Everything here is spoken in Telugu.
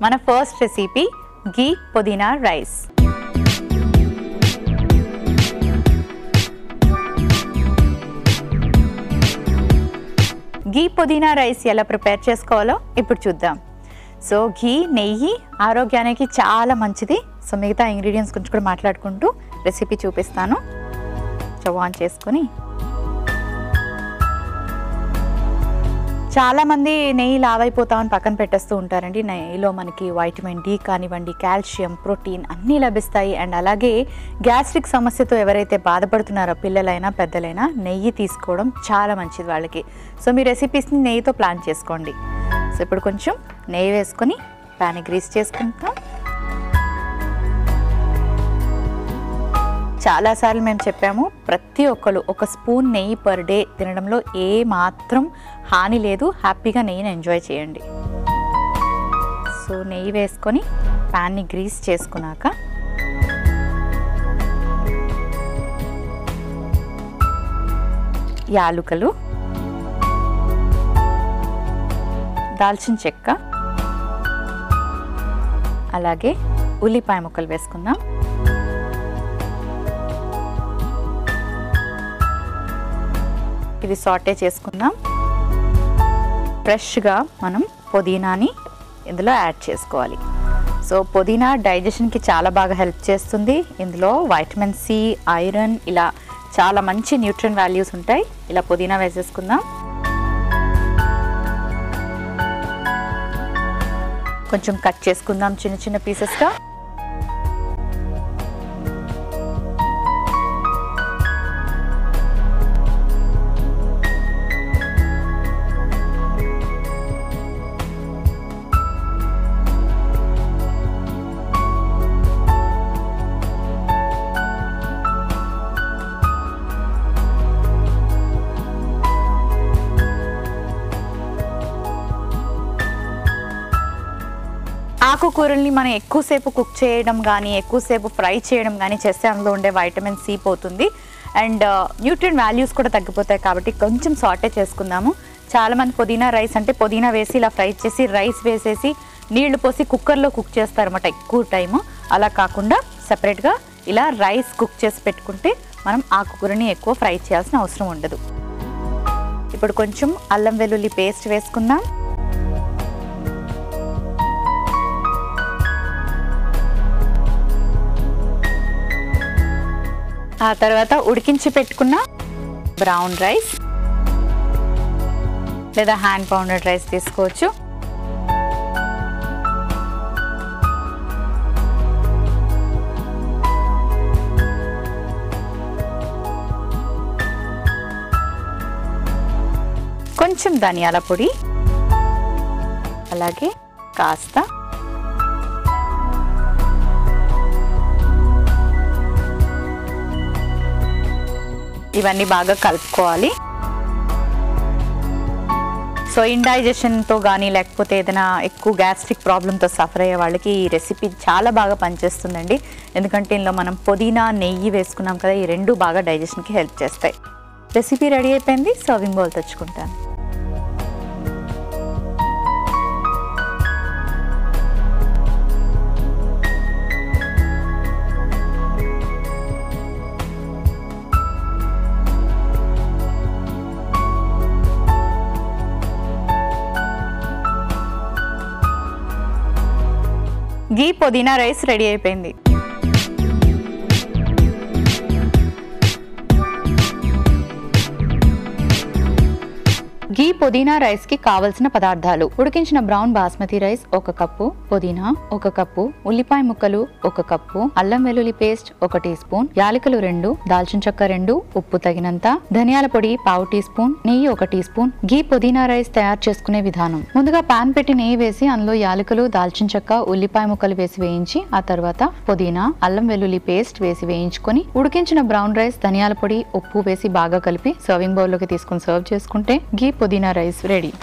మన ఫస్ట్ రెసిపీ ఘీ పుదీనా రైస్. ఘీ పుదీనా రైస్ ఎలా ప్రిపేర్ చేసుకోవాలో ఇప్పుడు చూద్దాం. సో ఘీ నెయ్యి ఆరోగ్యానికి చాలా మంచిది. సో మిగతా ఇంగ్రీడియంట్స్ గురించి కూడా మాట్లాడుకుంటూ రెసిపీ చూపిస్తాను. స్టవ్ ఆన్ చేసుకొని, చాలామంది నెయ్యి లావైపోతామని పక్కన పెట్టేస్తూ ఉంటారండి. నెయ్యిలో మనకి వైటమిన్ డి కానివ్వండి, కాల్షియం, ప్రోటీన్ అన్నీ లభిస్తాయి. అండ్ అలాగే గ్యాస్ట్రిక్ సమస్యతో ఎవరైతే బాధపడుతున్నారో పిల్లలైనా పెద్దలైనా నెయ్యి తీసుకోవడం చాలా మంచిది వాళ్ళకి. సో మీ రెసిపీస్ని నెయ్యితో ప్లాన్ చేసుకోండి. సో ఇప్పుడు కొంచెం నెయ్యి వేసుకొని ప్యాన్ గ్రీస్ చేసుకుంటాం. చాలాసార్లు మేము చెప్పాము, ప్రతి ఒక్కరు ఒక స్పూన్ నెయ్యి పర్ డే తినడంలో ఏ మాత్రం హాని లేదు. హ్యాపీగా నెయ్యిని ఎంజాయ్ చేయండి. సో నెయ్యి వేసుకొని ప్యాన్ని గ్రీస్ చేసుకున్నాక యాలుకలు, దాల్చిన చెక్క, అలాగే ఉల్లిపాయ ముక్కలు వేసుకుందాం. ఇది సాటే చేసుకుందాం. ఫ్రెష్గా మనం పుదీనాని ఇందులో యాడ్ చేసుకోవాలి. సో పుదీనా డైజెషన్కి చాలా బాగా హెల్ప్ చేస్తుంది. ఇందులో వైటమిన్ సి, ఐరన్, ఇలా చాలా మంచి న్యూట్రియన్ వాల్యూస్ ఉంటాయి. ఇలా పుదీనా వేసేసుకుందాం. కొంచెం కట్ చేసుకుందాం చిన్న చిన్న పీసెస్గా. ఆకుకూరల్ని మనం ఎక్కువసేపు కుక్ చేయడం కానీ ఎక్కువసేపు ఫ్రై చేయడం కానీ చేస్తే అందులో ఉండే వైటమిన్ సి పోతుంది. అండ్ న్యూట్రియన్ వాల్యూస్ కూడా తగ్గిపోతాయి. కాబట్టి కొంచెం సాటే చేసుకుందాము. చాలామంది పుదీనా రైస్ అంటే పుదీనా వేసి ఇలా ఫ్రై చేసి రైస్ వేసేసి నీళ్లు పోసి కుక్కర్లో కుక్ చేస్తారన్నమాట ఎక్కువ టైము. అలా కాకుండా సపరేట్గా ఇలా రైస్ కుక్ చేసి పెట్టుకుంటే మనం ఆకుకూరని ఎక్కువ ఫ్రై చేయాల్సిన అవసరం ఉండదు. ఇప్పుడు కొంచెం అల్లం వెల్లుల్లి పేస్ట్ వేసుకుందాం. ఆ తర్వాత ఉడికించి పెట్టుకున్న బ్రౌన్ రైస్ లేదా హ్యాండ్ పౌండెడ్ రైస్ తీసుకోవచ్చు. కొంచెం ధనియాల పొడి, అలాగే కాస్త ఇవన్నీ బాగా కలుపుకోవాలి. సో ఇండైజెషన్తో కానీ లేకపోతే ఏదైనా ఎక్కువ గ్యాస్ట్రిక్ ప్రాబ్లంతో సఫర్ అయ్యే వాళ్ళకి ఈ రెసిపీ చాలా బాగా పనిచేస్తుందండి. ఎందుకంటే ఇందులో మనం పుదీనా, నెయ్యి వేసుకున్నాం కదా, ఈ రెండు బాగా డైజెషన్కి హెల్ప్ చేస్తాయి. రెసిపీ రెడీ అయిపోయింది. సర్వింగ్ బౌల్ తెచ్చుకుంటాను. ఘీ పుదీనా రైస్ రెడీ అయిపోయింది. ఘీ పుదీనా రైస్ కి కావలసిన పదార్థాలు: ఉడికించిన బ్రౌన్ బాస్మతి రైస్ 1 కప్పు, పుదీనా 1 కప్పు, ఉల్లిపాయ ముక్కలు 1 కప్పు, అల్లం వెల్లుల్లి పేస్ట్ 1 టీ స్పూన్, యాలకులు 2, దాల్చిన చెక్క 2, ఉప్పు తగినంత, ధనియాల పొడి 1/2 టీ స్పూన్, నెయ్యి 1 టీ స్పూన్. ఘీ పుదీనా రైస్ తయారు చేసుకునే విధానం: ముందుగా పాన్ పెట్టి నెయ్యి వేసి అందులో యాలకులు, దాల్చిన చెక్క, ఉల్లిపాయ ముక్కలు వేసి వేయించి ఆ తర్వాత పుదీనా, అల్లం వెల్లుల్లి పేస్ట్ వేసి వేయించుకొని ఉడికించిన బ్రౌన్ రైస్, ధనియాల పొడి, ఉప్పు వేసి బాగా కలిపి సర్వింగ్ బౌల్ లోకి తీసుకుని సర్వ్ చేసుకుంటే ఘీ పుదీనా రైస్ రెడీ.